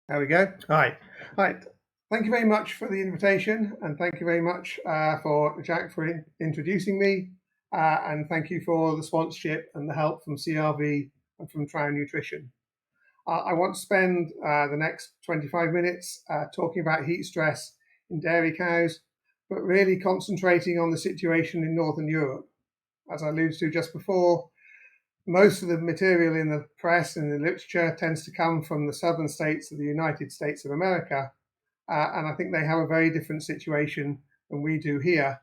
There we go. Hi. Right. Thank you very much for the invitation, and thank you very much for Jack for introducing me, and thank you for the sponsorship and the help from CRV and from Trow Nutrition. I want to spend the next 25 minutes talking about heat stress in dairy cows, but really concentrating on the situation in Northern Europe. As I alluded to just before, most of the material in the press and the literature tends to come from the southern states of the United States of America, and I think they have a very different situation than we do here.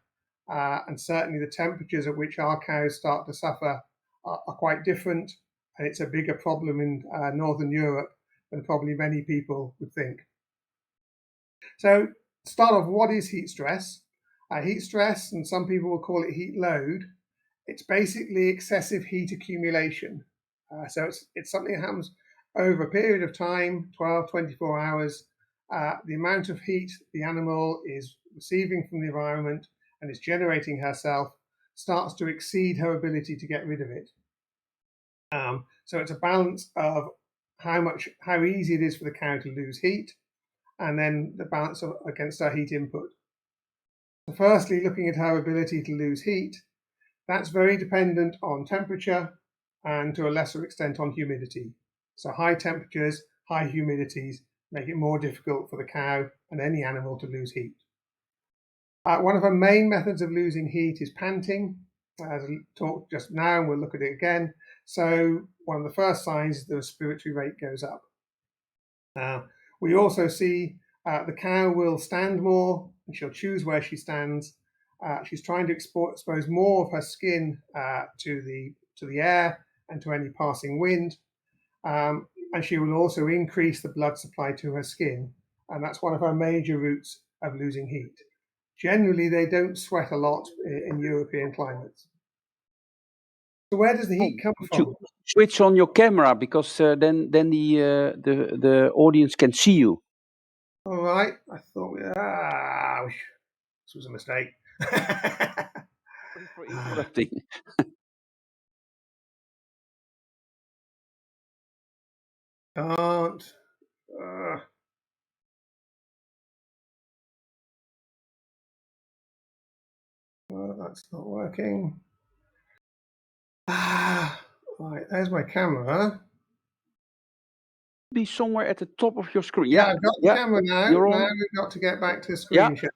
And certainly the temperatures at which our cows start to suffer are quite different, and it's a bigger problem in Northern Europe than probably many people would think. So, to start off, what is heat stress? Heat stress, and some people will call it heat load, it's basically excessive heat accumulation. So it's something that happens over a period of time, 12, 24 hours. The amount of heat the animal is receiving from the environment and is generating herself starts to exceed her ability to get rid of it. So it's a balance of how easy it is for the cow to lose heat, and then the balance against her heat input. So firstly, looking at her ability to lose heat, that's very dependent on temperature and to a lesser extent on humidity. So high temperatures, high humidities make it more difficult for the cow and any animal to lose heat. One of our main methods of losing heat is panting. As I talked just now, and we'll look at it again. So one of the first signs is the respiratory rate goes up. We also see the cow will stand more, and she'll choose where she stands. She's trying to expose more of her skin to the air and to any passing wind, and she will also increase the blood supply to her skin, and that's one of her major routes of losing heat. Generally, they don't sweat a lot in European climates. So where does the heat come from? Switch on your camera, because then the audience can see you. All right, I thought this was a mistake. Sorry for interrupting. Can't. Well, that's not working. Right, there's my camera. Be somewhere at the top of your screen. Yeah, I've got the camera now. Now we've got to get back to screen share.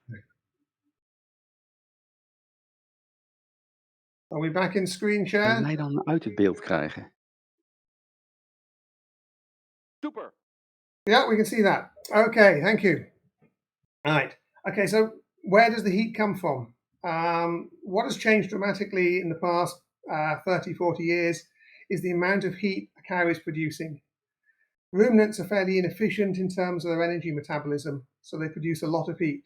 Are we back in screen share? Mij dan uit het beeld krijgen. Super. Yeah, we can see that. Okay, thank you. All right. Okay, so where does the heat come from? What has changed dramatically in the past 30, 40 years is the amount of heat a cow is producing. Ruminants are fairly inefficient in terms of their energy metabolism, so they produce a lot of heat.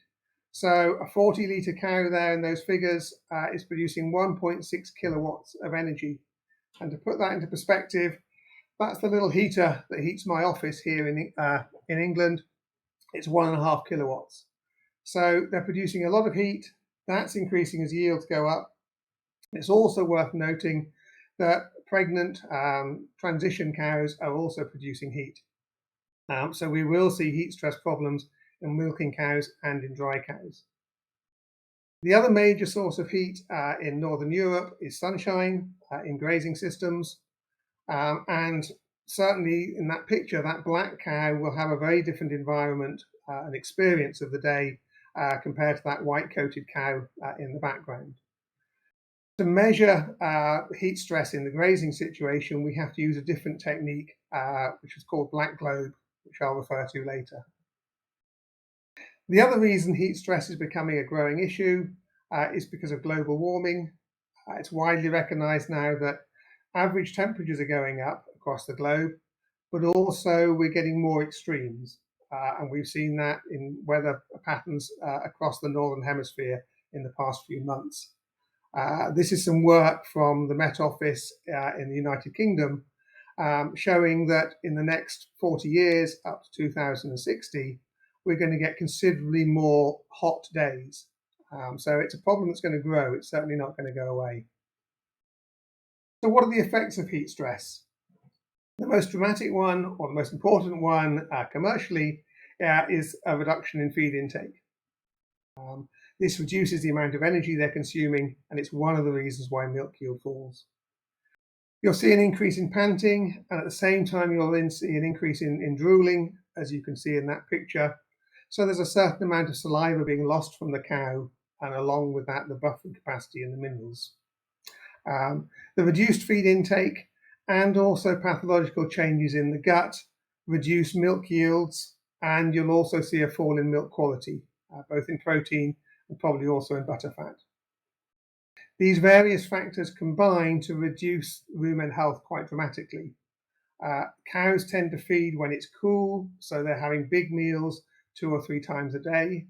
So a 40-litre cow there in those figures is producing 1.6 kilowatts of energy. And to put that into perspective, that's the little heater that heats my office here in England. It's 1.5 kilowatts. So they're producing a lot of heat. That's increasing as yields go up. It's also worth noting that pregnant transition cows are also producing heat. So we will see heat stress problems in milking cows and in dry cows. The other major source of heat in Northern Europe is sunshine in grazing systems. And certainly in that picture, that black cow will have a very different environment and experience of the day compared to that white-coated cow in the background. To measure heat stress in the grazing situation, we have to use a different technique, which is called black globe, which I'll refer to later. The other reason heat stress is becoming a growing issue is because of global warming. It's widely recognized now that average temperatures are going up across the globe, but also we're getting more extremes. And we've seen that in weather patterns across the Northern Hemisphere in the past few months. This is some work from the Met Office in the United Kingdom showing that in the next 40 years, up to 2060, we're going to get considerably more hot days. So it's a problem that's going to grow. It's certainly not going to go away. So what are the effects of heat stress? The most dramatic one, or the most important one commercially, is a reduction in feed intake. This reduces the amount of energy they're consuming, and it's one of the reasons why milk yield falls. You'll see an increase in panting, and at the same time you'll then see an increase in drooling, as you can see in that picture. So there's a certain amount of saliva being lost from the cow, and along with that the buffering capacity and the minerals. The reduced feed intake and also pathological changes in the gut reduce milk yields, and you'll also see a fall in milk quality, both in protein and probably also in butterfat. These various factors combine to reduce rumen health quite dramatically. Cows tend to feed when it's cool, so they're having big meals 2 or 3 times a day.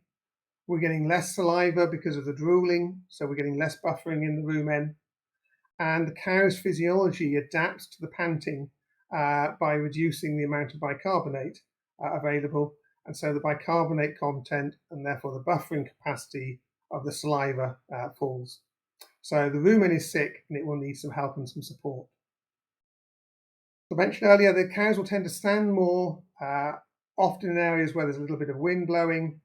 We're getting less saliva because of the drooling, so we're getting less buffering in the rumen. And the cow's physiology adapts to the panting by reducing the amount of bicarbonate available, and so the bicarbonate content and therefore the buffering capacity of the saliva falls. So the rumen is sick and it will need some help and some support. As I mentioned earlier, the cows will tend to stand more, often in areas where there's a little bit of wind blowing.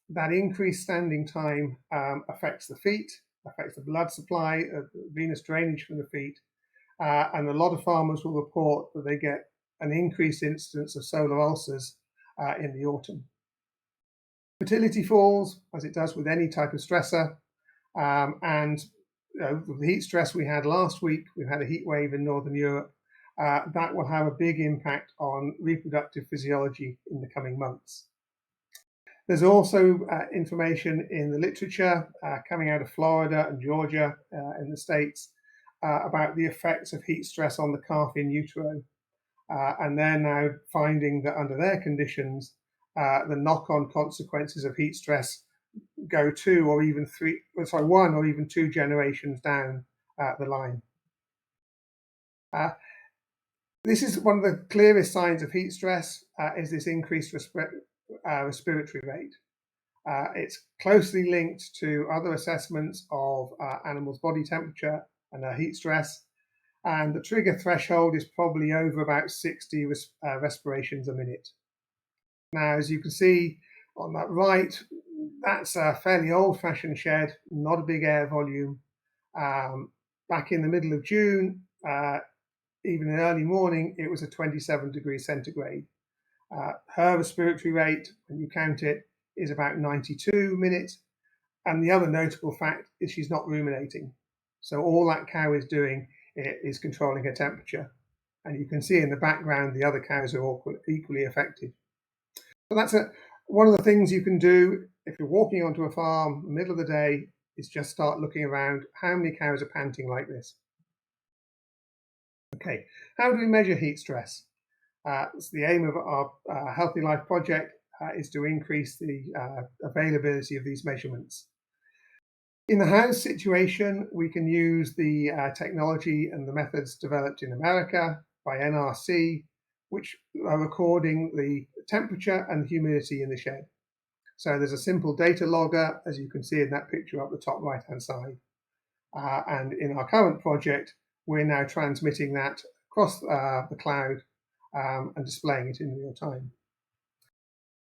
That increased standing time affects the feet, affects the blood supply, venous drainage from the feet, and a lot of farmers will report that they get an increased incidence of solar ulcers in the autumn. Fertility falls, as it does with any type of stressor, and the heat stress we had last week, we've had a heat wave in Northern Europe, that will have a big impact on reproductive physiology in the coming months. There's also information in the literature coming out of Florida and Georgia in the States about the effects of heat stress on the calf in utero. And they're now finding that under their conditions, the knock-on consequences of heat stress go 1 or even 2 generations down the line. This is one of the clearest signs of heat stress, is this increased respiratory rate. It's closely linked to other assessments of animals' body temperature and their heat stress, and the trigger threshold is probably over about 60 respirations a minute. Now, as you can see on that right, that's a fairly old-fashioned shed, not a big air volume. Back in the middle of June, even in early morning, it was at 27 degrees centigrade. Her respiratory rate, when you count it, is about 92 minutes. And the other notable fact is she's not ruminating. So all that cow is doing is controlling her temperature. And you can see in the background, the other cows are equally affected. So that's one of the things you can do if you're walking onto a farm in the middle of the day, is just start looking around. How many cows are panting like this? Okay, how do we measure heat stress? So the aim of our HealthyLife project is to increase the availability of these measurements. In the house situation, we can use the technology and the methods developed in America by NRC, which are recording the temperature and humidity in the shed. So there's a simple data logger, as you can see in that picture up the top right-hand side. And in our current project, we're now transmitting that across the cloud and displaying it in real time.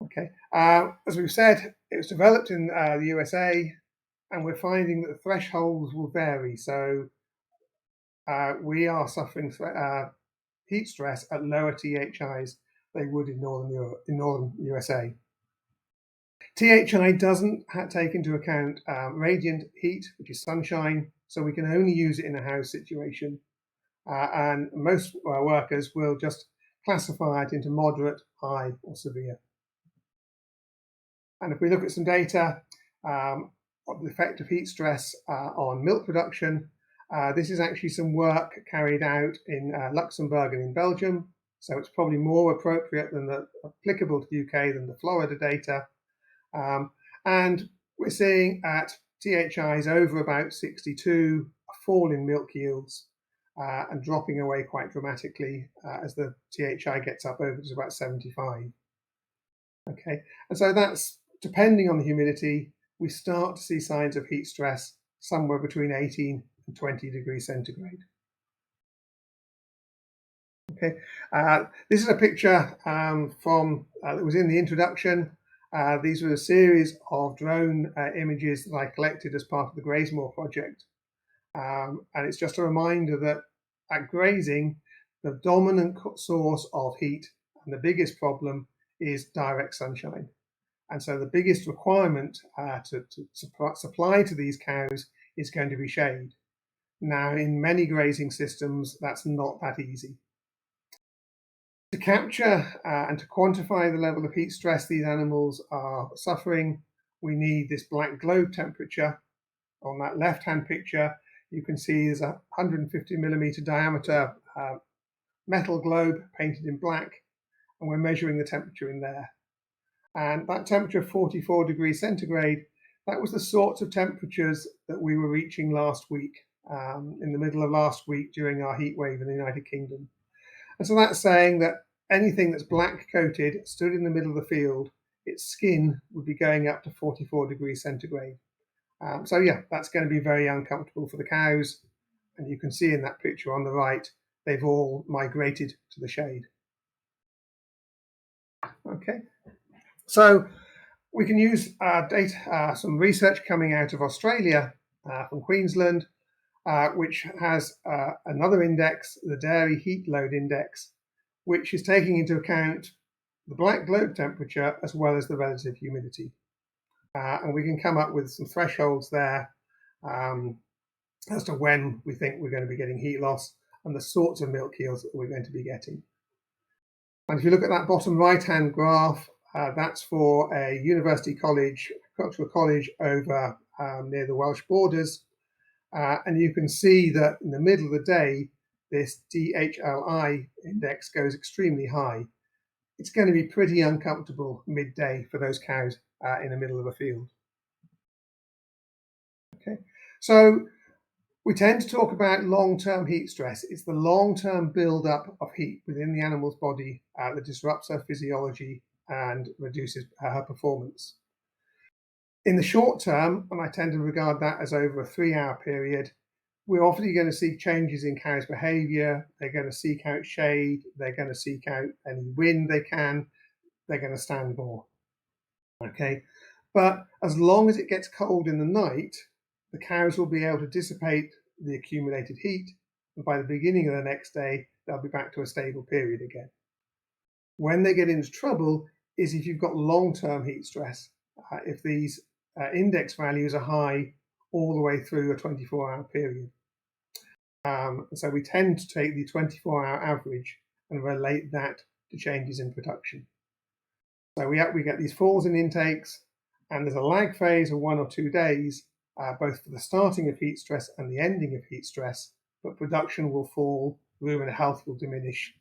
Okay, as we've said, it was developed in the USA, and we're finding that the thresholds will vary. So we are suffering heat stress at lower THIs they would in northern USA. THI doesn't take into account radiant heat, which is sunshine, so we can only use it in a house situation. And most workers will just classify it into moderate, high, or severe. And if we look at some data of the effect of heat stress on milk production, this is actually some work carried out in Luxembourg and in Belgium. So it's probably more appropriate than applicable to the UK than the Florida data. And we're seeing at THIs over about 62 a fall in milk yields and dropping away quite dramatically as the THI gets up over to about 75. Okay, and so that's depending on the humidity, we start to see signs of heat stress somewhere between 18 and 20 degrees centigrade. Okay, this is a picture from that was in the introduction. These were a series of drone images that I collected as part of the Grazemore project. And it's just a reminder that at grazing, the dominant source of heat and the biggest problem is direct sunshine. And so the biggest requirement to supply to these cows is going to be shade. Now, in many grazing systems, that's not that easy. To capture and to quantify the level of heat stress these animals are suffering, we need this black globe temperature. On that left-hand picture, you can see there's a 150 millimeter diameter metal globe painted in black, and we're measuring the temperature in there. And that temperature of 44 degrees centigrade, that was the sorts of temperatures that we were reaching last week, in the middle of last week during our heat wave in the United Kingdom. And so that's saying that anything that's black coated, stood in the middle of the field, its skin would be going up to 44 degrees centigrade. So yeah, that's going to be very uncomfortable for the cows. And you can see in that picture on the right, they've all migrated to the shade. Okay, so we can use data, some research coming out of Australia from Queensland, which has another index, the Dairy Heat Load Index, which is taking into account the black globe temperature as well as the relative humidity. And we can come up with some thresholds there as to when we think we're going to be getting heat loss and the sorts of milk yields that we're going to be getting. And if you look at that bottom right-hand graph, that's for a university college, agricultural college over near the Welsh borders. And you can see that in the middle of the day, this DHLI index goes extremely high. It's going to be pretty uncomfortable midday for those cows in the middle of a field. Okay, so we tend to talk about long-term heat stress. It's the long-term build-up of heat within the animal's body that disrupts her physiology and reduces her performance. In the short term, and I tend to regard that as over a 3-hour period, we're obviously going to see changes in cows' behavior. They're going to seek out shade. They're going to seek out any wind they can. They're going to stand more. Okay, but as long as it gets cold in the night, the cows will be able to dissipate the accumulated heat, and by the beginning of the next day, they'll be back to a stable period again. When they get into trouble is if you've got long-term heat stress, if these index values are high all the way through a 24-hour period. So we tend to take the 24-hour average and relate that to changes in production. So we get these falls in intakes, and there's a lag phase of 1 or 2 days, both for the starting of heat stress and the ending of heat stress, but production will fall, ruminant health will diminish,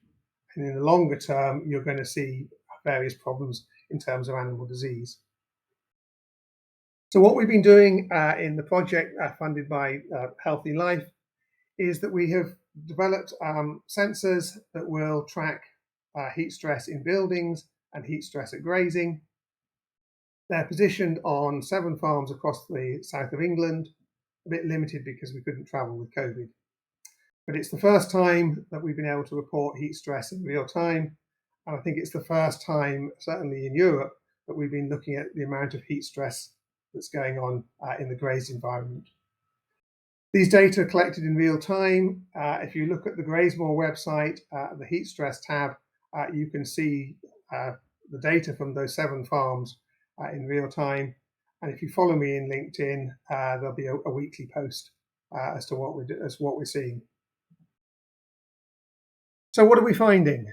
and in the longer term, you're going to see various problems in terms of animal disease. So what we've been doing in the project funded by HealthyLife is that we have developed sensors that will track heat stress in buildings and heat stress at grazing. They're positioned on 7 farms across the south of England, a bit limited because we couldn't travel with COVID. But it's the first time that we've been able to report heat stress in real time. And I think it's the first time, certainly in Europe, that we've been looking at the amount of heat stress that's going on in the grazed environment. These data are collected in real time. If you look at the Grazemore website, the heat stress tab, you can see the data from those 7 farms in real time. And if you follow me in LinkedIn, there'll be a weekly post as to what we're seeing. So what are we finding?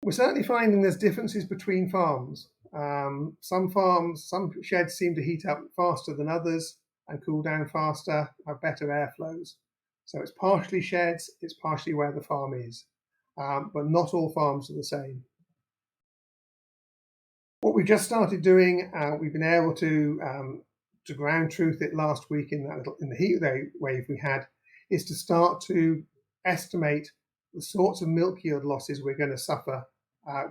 We're certainly finding there's differences between farms. Some sheds seem to heat up faster than others and cool down faster, have better airflows. So it's partially sheds, it's partially where the farm is, but not all farms are the same. What we've just started doing, we've been able to ground truth it last week in the heat wave we had, is to start to estimate the sorts of milk yield losses we're going to suffer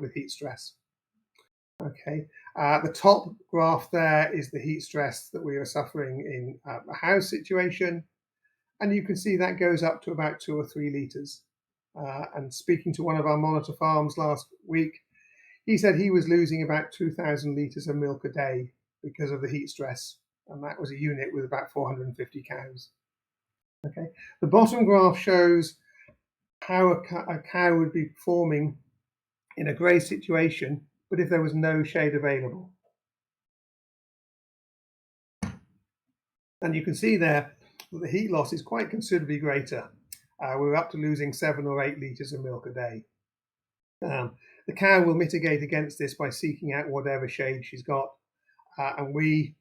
with heat stress. Okay, the top graph there is the heat stress that we are suffering in a house situation, and you can see that goes up to about 2 or 3 litres. And speaking to one of our monitor farms last week, he said he was losing about 2,000 litres of milk a day because of the heat stress. And that was a unit with about 450 cows. Okay. The bottom graph shows how a cow would be performing in a graze situation, but if there was no shade available. And you can see there that the heat loss is quite considerably greater. We're up to losing 7 or 8 litres of milk a day. The cow will mitigate against this by seeking out whatever shade she's got. And we,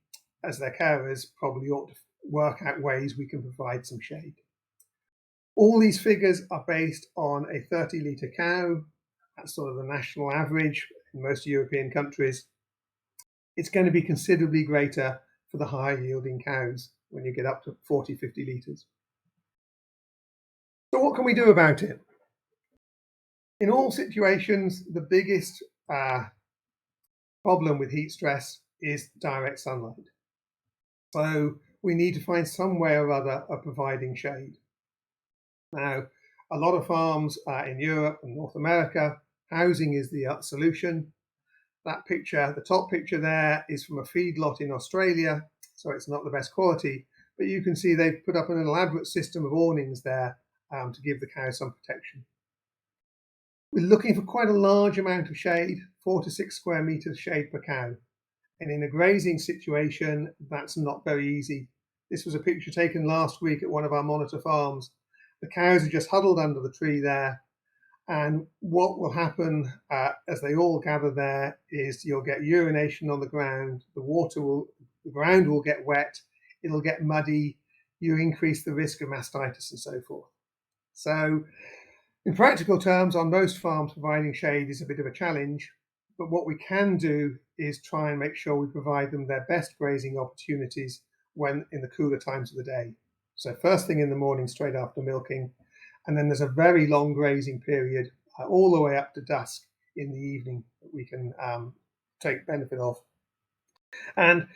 as their carers, probably ought to work out ways we can provide some shade. All these figures are based on a 30-litre cow. That's sort of the national average in most European countries. It's going to be considerably greater for the higher yielding cows when you get up to 40, 50 litres. So what can we do about it? In all situations, the biggest problem with heat stress is direct sunlight. So we need to find some way or other of providing shade. Now, a lot of farms in Europe and North America, housing is the solution. That picture, the top picture there, is from a feedlot in Australia, so it's not the best quality, but you can see they've put up an elaborate system of awnings there to give the cows some protection. We're looking for quite a large amount of shade, 4 to 6 square meters shade per cow. And in a grazing situation, that's not very easy. This was a picture taken last week at one of our monitor farms. The cows are just huddled under the tree there. And what will happen as they all gather there is you'll get urination on the ground, the ground will get wet, it'll get muddy, you increase the risk of mastitis and so forth. So in practical terms, on most farms, providing shade is a bit of a challenge, but what we can do is try and make sure we provide them their best grazing opportunities when in the cooler times of the day. So first thing in the morning, straight after milking, and then there's a very long grazing period all the way up to dusk in the evening that we can take benefit of. And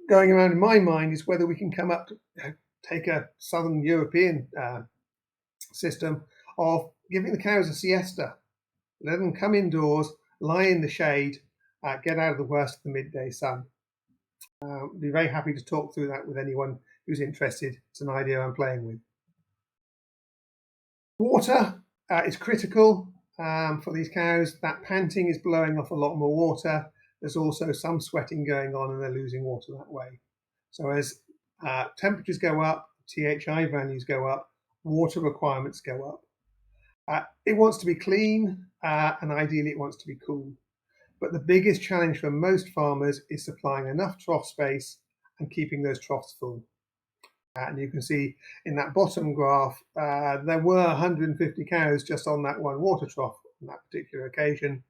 going around in my mind is whether we can come up to take a Southern European system of giving the cows a siesta. Let them come indoors, lie in the shade, get out of the worst of the midday sun. Be very happy to talk through that with anyone who's interested. It's an idea I'm playing with. Water is critical for these cows. That panting is blowing off a lot more water. There's also some sweating going on and they're losing water that way. So as temperatures go up, THI values go up, water requirements go up. It wants to be clean and ideally it wants to be cool. But the biggest challenge for most farmers is supplying enough trough space and keeping those troughs full. And you can see in that bottom graph, there were 150 cows just on that one water trough on that particular occasion.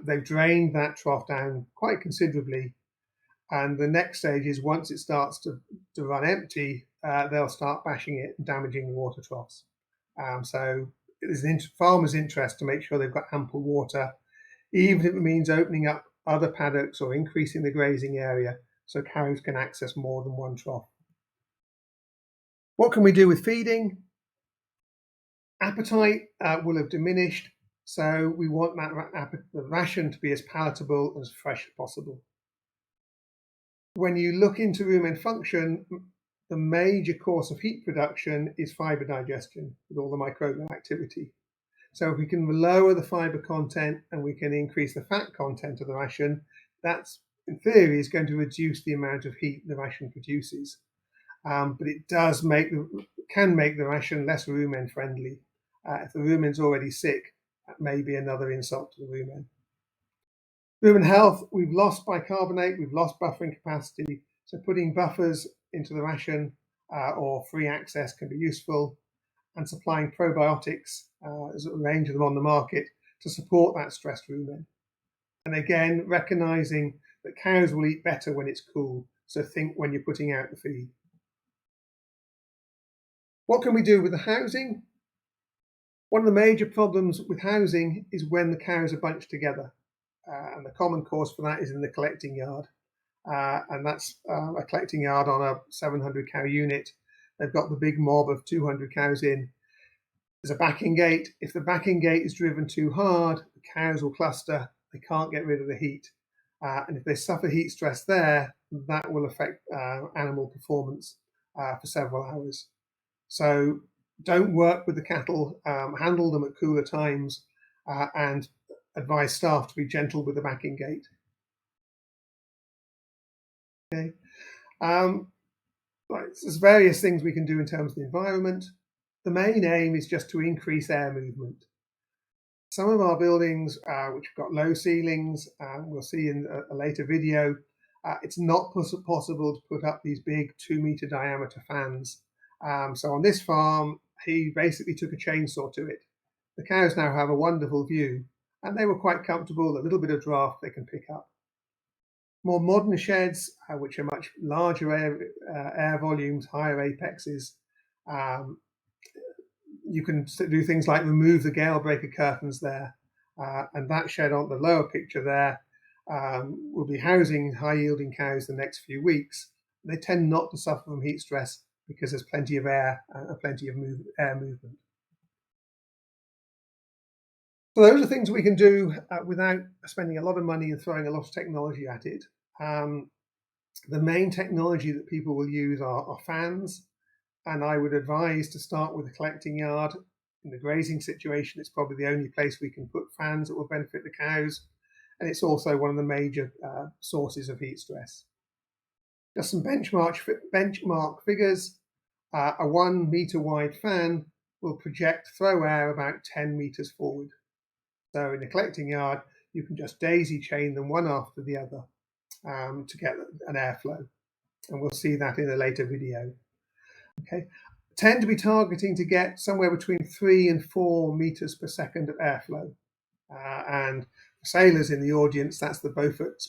They've drained that trough down quite considerably. And the next stage is once it starts to run empty, they'll start bashing it and damaging the water troughs. So it is in farmers' interest to make sure they've got ample water, even if it means opening up other paddocks or increasing the grazing area so cows can access more than one trough. What can we do with feeding? Appetite will have diminished, so we want the ration to be as palatable and as fresh as possible. When you look into rumen function, the major cause of heat production is fiber digestion with all the microbial activity. So if we can lower the fiber content and we can increase the fat content of the ration, that's in theory is going to reduce the amount of heat the ration produces. But it can make the ration less rumen friendly. If the rumen's already sick, that may be another insult to the rumen. Rumen health, we've lost bicarbonate, we've lost buffering capacity, so putting buffers into the ration or free access can be useful, and supplying probiotics, there's a range of them on the market, to support that stressed rumen. And again, recognizing that cows will eat better when it's cool, so think when you're putting out the feed. What can we do with the housing? One of the major problems with housing is when the cows are bunched together. And the common cause for that is in the collecting yard. And that's a collecting yard on a 700 cow unit. They've got the big mob of 200 cows in. There's a backing gate. If the backing gate is driven too hard, the cows will cluster. They can't get rid of the heat. And if they suffer heat stress there, that will affect animal performance for several hours. So don't work with the cattle, handle them at cooler times, and advise staff to be gentle with the backing gate. Okay. Right, so there's various things we can do in terms of the environment. The main aim is just to increase air movement. Some of our buildings, which have got low ceilings, we'll see in a later video, it's not possible to put up these big 2-meter diameter fans. So on this farm, he basically took a chainsaw to it. The cows now have a wonderful view, and they were quite comfortable. A little bit of draft they can pick up. More modern sheds, which are much larger air volumes, higher apexes, you can do things like remove the gale breaker curtains there, and that shed on the lower picture there will be housing high-yielding cows the next few weeks. They tend not to suffer from heat stress because there's plenty of air and plenty of air movement. So those are things we can do without spending a lot of money and throwing a lot of technology at it. The main technology that people will use are fans, and I would advise to start with a collecting yard. In the grazing situation, it's probably the only place we can put fans that will benefit the cows, and it's also one of the major sources of heat stress. Just some benchmark figures. A 1 meter wide fan will throw air about 10 meters forward. So in a collecting yard, you can just daisy chain them one after the other to get an airflow. And we'll see that in a later video. Okay, tend to be targeting to get somewhere between 3 and 4 meters per second of airflow. And for sailors in the audience, that's the Beaufort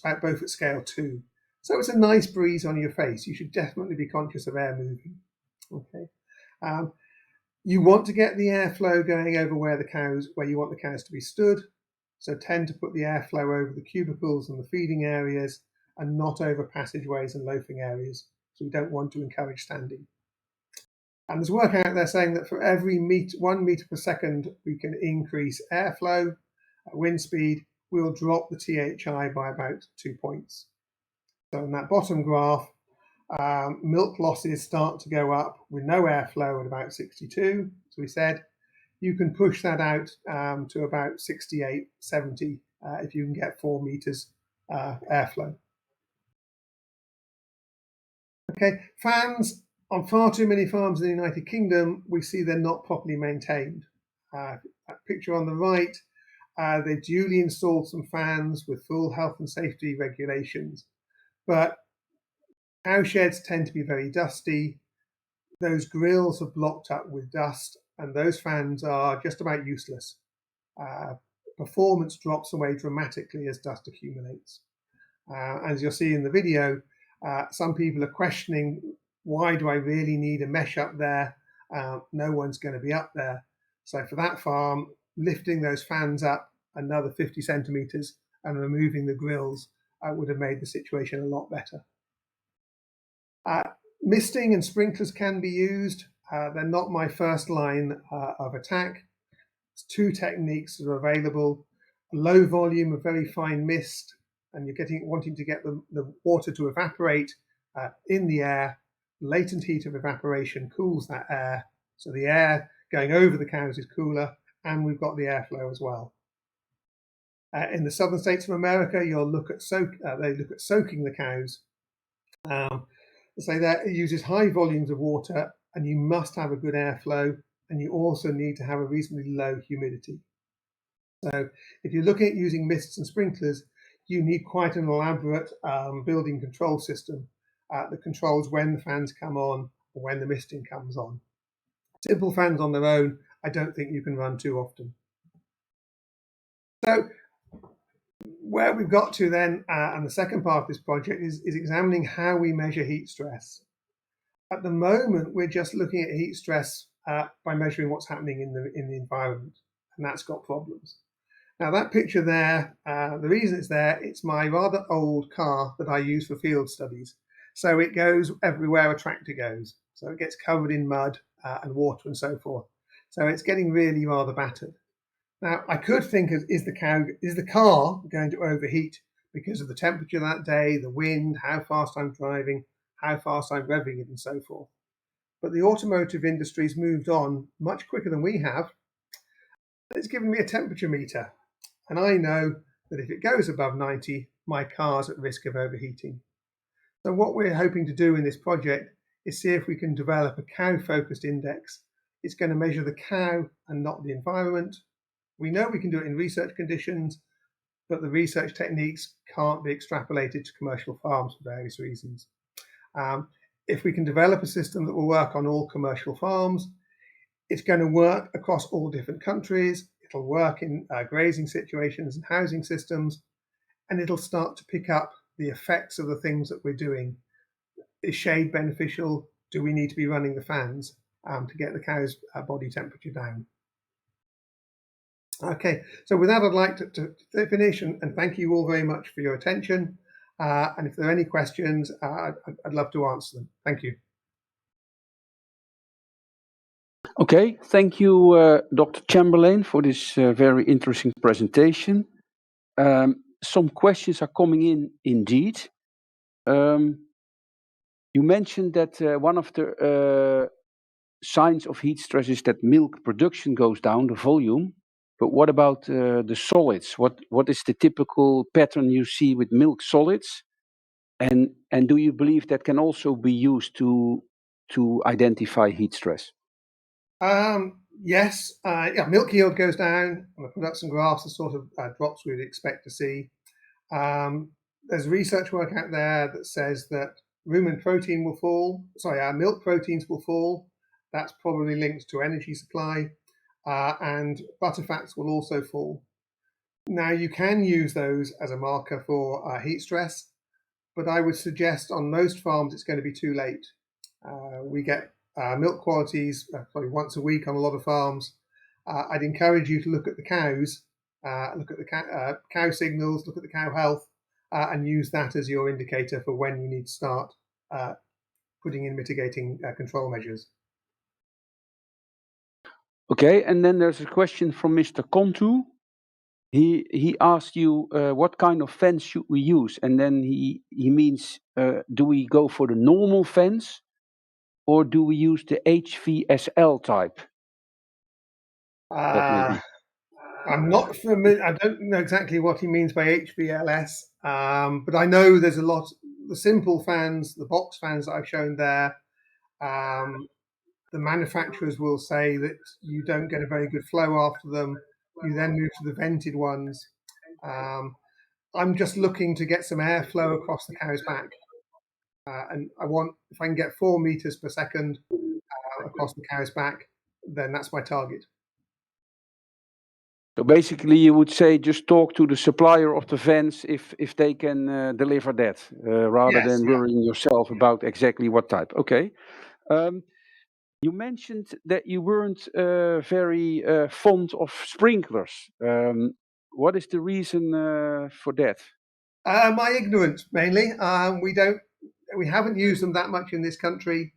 scale 2. So it's a nice breeze on your face. You should definitely be conscious of air moving. Okay. You want to get the airflow going over where you want the cows to be stood. So tend to put the airflow over the cubicles and the feeding areas and not over passageways and loafing areas. So we don't want to encourage standing. And there's work out there saying that for every 1 meter per second we can increase airflow at wind speed, we'll drop the THI by about 2 points. So in that bottom graph, milk losses start to go up with no airflow at about 62, as we said. You can push that out to about 68, 70 if you can get 4 meters airflow. Okay, fans on far too many farms in the United Kingdom, we see they're not properly maintained. That picture on the right, they've duly installed some fans with full health and safety regulations, but cow sheds tend to be very dusty. Those grills are blocked up with dust, and those fans are just about useless. Performance drops away dramatically as dust accumulates. As you'll see in the video, some people are questioning, why do I really need a mesh up there? No one's going to be up there. So for that farm, lifting those fans up another 50 centimeters and removing the grills would have made the situation a lot better. Misting and sprinklers can be used. They're not my first line of attack. There's 2 techniques that are available. A low volume of very fine mist, and you're wanting to get the water to evaporate in the air. Latent heat of evaporation cools that air, so the air going over the cows is cooler, and we've got the airflow as well. In the southern states of America, they look at soaking the cows. So that it uses high volumes of water, and you must have a good airflow, and you also need to have a reasonably low humidity. So if you're looking at using mists and sprinklers, you need quite an elaborate building control system that controls when the fans come on or when the misting comes on. Simple fans on their own, I don't think you can run too often. So where we've got to then, and the second part of this project is examining how we measure heat stress. At the moment, we're just looking at heat stress by measuring what's happening in the environment, and that's got problems. Now that picture there, the reason it's there, it's my rather old car that I use for field studies. So it goes everywhere a tractor goes. So it gets covered in mud and water and so forth. So it's getting really rather battered. Now, I could think of, is the car going to overheat because of the temperature that day, the wind, how fast I'm driving, how fast I'm revving it, and so forth. But the automotive industry's moved on much quicker than we have. It's given me a temperature meter, and I know that if it goes above 90, my car's at risk of overheating. So what we're hoping to do in this project is see if we can develop a cow-focused index. It's going to measure the cow and not the environment. We know we can do it in research conditions, but the research techniques can't be extrapolated to commercial farms for various reasons. If we can develop a system that will work on all commercial farms, it's going to work across all different countries. It'll work in grazing situations and housing systems, and it'll start to pick up the effects of the things that we're doing. Is shade beneficial? Do we need to be running the fans to get the cow's body temperature down? Okay, so with that, I'd like to finish and thank you all very much for your attention. And if there are any questions, I'd love to answer them. Thank you. Okay, thank you, Dr. Chamberlain, for this very interesting presentation. Some questions are coming in indeed. You mentioned that one of the signs of heat stress is that milk production goes down, the volume. But what about the solids? What is the typical pattern you see with milk solids? And do you believe that can also be used to identify heat stress? Yes, yeah, milk yield goes down. I put up some graphs, the sort of drops we'd expect to see. There's research work out there that says that rumen protein will fall. Milk proteins will fall. That's probably linked to energy supply. And butterfats will also fall. Now, you can use those as a marker for heat stress, but I would suggest on most farms it's going to be too late. We get milk qualities probably once a week on a lot of farms. I'd encourage you to look at the cows, look at the cow signals, look at the cow health, and use that as your indicator for when you need to start putting in mitigating control measures. Okay, and then there's a question from Mr. Contu. He asked you what kind of fence should we use, and then he means do we go for the normal fence or do we use the HVSL type? I'm not familiar. I don't know exactly what he means by HVLS, but I know there's a lot. The simple fans, the box fans that I've shown there, the manufacturers will say that you don't get a very good flow after them. You then move to the vented ones. I'm just looking to get some airflow across the cow's back. And if I can get 4 meters per second across the cow's back, then that's my target. So basically you would say just talk to the supplier of the fence if they can deliver that, rather than worrying yourself about exactly what type. Okay. You mentioned that you weren't very fond of sprinklers. What is the reason for that? My ignorance, mainly. We haven't used them that much in this country.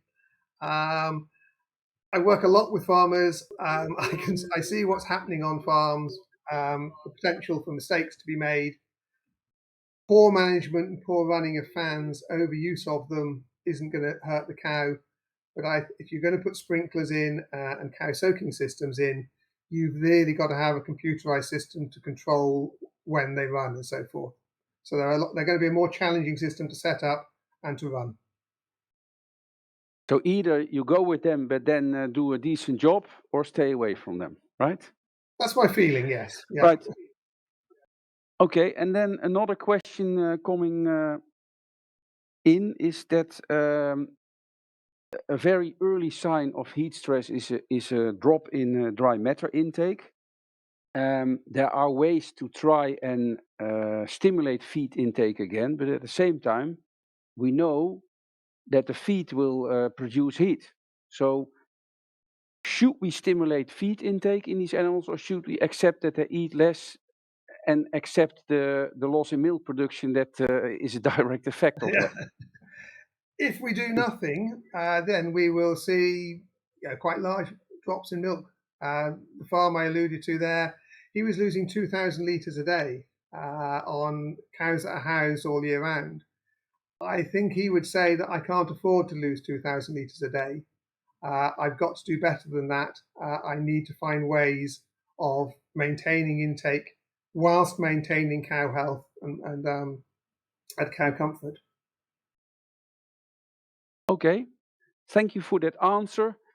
I work a lot with farmers. I see what's happening on farms, the potential for mistakes to be made. Poor management and poor running of fans, overuse of them isn't going to hurt the cow. But if you're going to put sprinklers in and cow soaking systems in, you've really got to have a computerized system to control when they run and so forth. So they're going to be a more challenging system to set up and to run. So either you go with them, but then do a decent job, or stay away from them, right? That's my feeling, yes. Yeah. Right. Okay, and then another question coming in is that a very early sign of heat stress is a drop in dry matter intake. There are ways to try and stimulate feed intake again, but at the same time, we know that the feed will produce heat. So should we stimulate feed intake in these animals, or should we accept that they eat less and accept the loss in milk production that is a direct effect of that? If we do nothing, then we will see quite large drops in milk. The farm I alluded to there, he was losing 2,000 litres a day on cows that are housed all year round. I think he would say that I can't afford to lose 2,000 litres a day. I've got to do better than that. I need to find ways of maintaining intake whilst maintaining cow health and cow comfort. Okay, thank you for that answer.